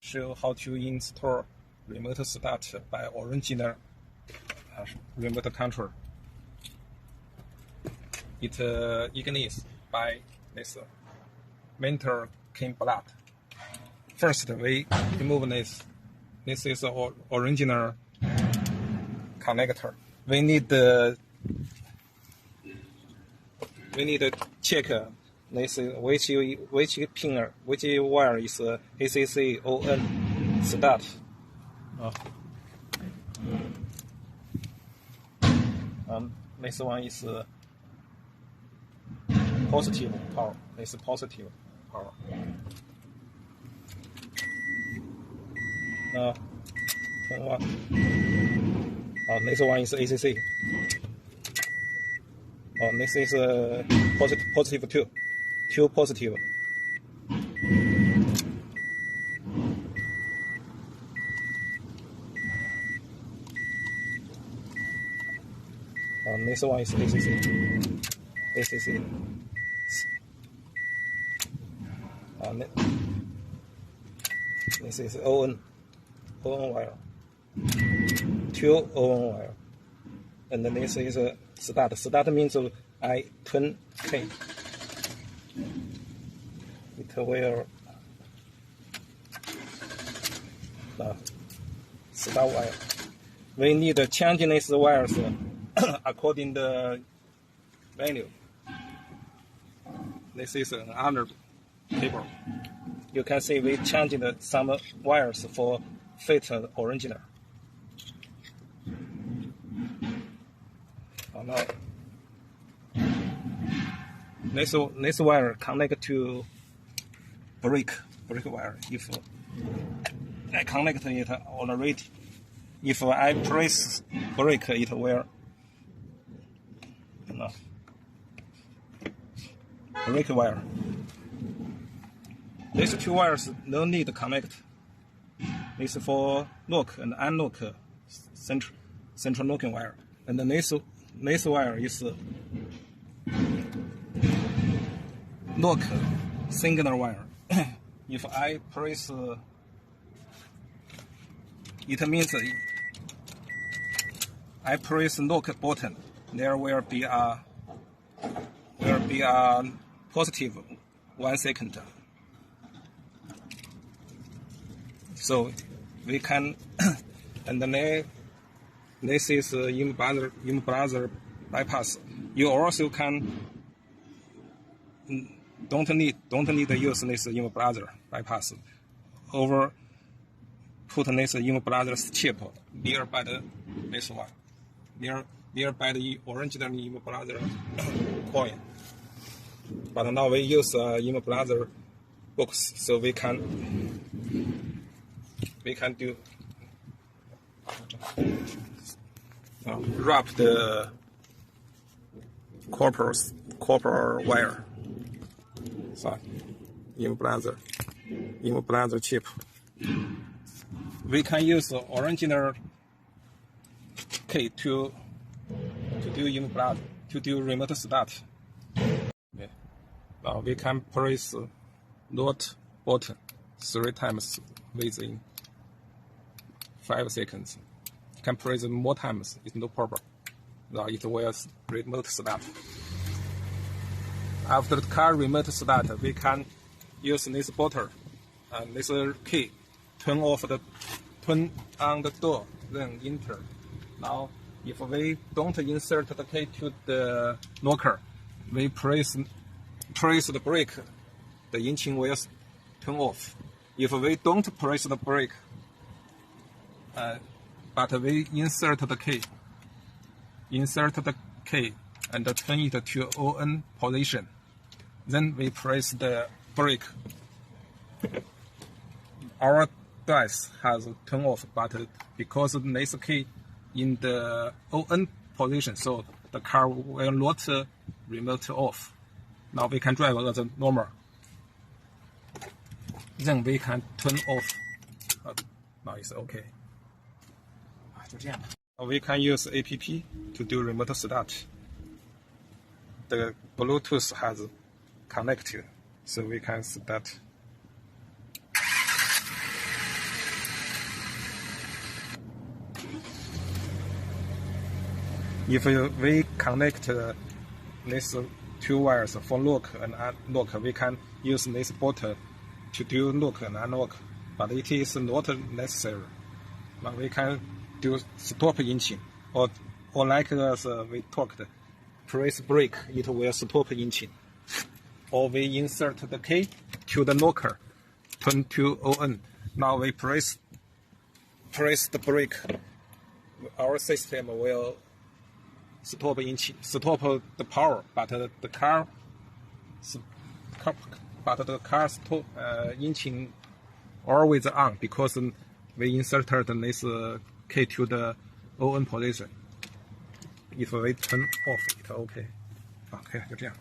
show how to install remote start by original remote control. It ignites by this mental key block. First, we remove this. This is original connector. We need to check this which pin, which wire is ACC ON start. This one is positive power. This is positive power. Turn on. This one is ACC. This is positive two. Two positive. This one is ACC. ACC. This is ON wire. Two ON wire. And then this is start. Start means I turn K. It will start wire. We need to change these wires according to the value. This is another table. You can see we changed some wires for fit original. Now, this wire connect to brake wire. If I connect it already, if I press brake, it will brake wire. These two wires no need to connect. This is for lock and unlock central locking wire. And then this wire is lock signal wire. If I press it means I press lock button, there will be a positive 1 second. So we can, and then this is Immobilizer bypass. You also can don't need to use this Immobilizer bypass. Put this Immobilizer chip nearby this one, nearby the original Immobilizer coin. But now we use Immobilizer box, so we can do wrap the copper wire. So Immobilizer chip. We can use the original key to do Immobilizer, to do remote start. Okay. Now we can press load button 3 times within 5 seconds. You can press more times, it's no problem. Now it will remote start. After the car remote start, we can use this button and this key, turn on the door, then enter. Now, if we don't insert the key to the locker, we press the brake, the engine will turn off. If we don't press the brake, but we insert the key and turn it to ON position, then we press the brake. Our device has turned off, but because this key in the ON position, so the car will not remote off. Now we can drive as normal. Then we can turn off. Now it's okay. We can use app to do remote start. The Bluetooth has connected, so we can start. If we connect these two wires for lock and unlock, we can use this button to do lock and unlock, but it is not necessary. But we can do stop engine, or like as we talked, press brake, it will stop engine. Or we insert the key to the locker, turn to on. Now we press the brake. Our system will stop engine, stop the power, but the car stop engine always on because we inserted this key to the on position. If we turn off, it's okay. OK，就这样。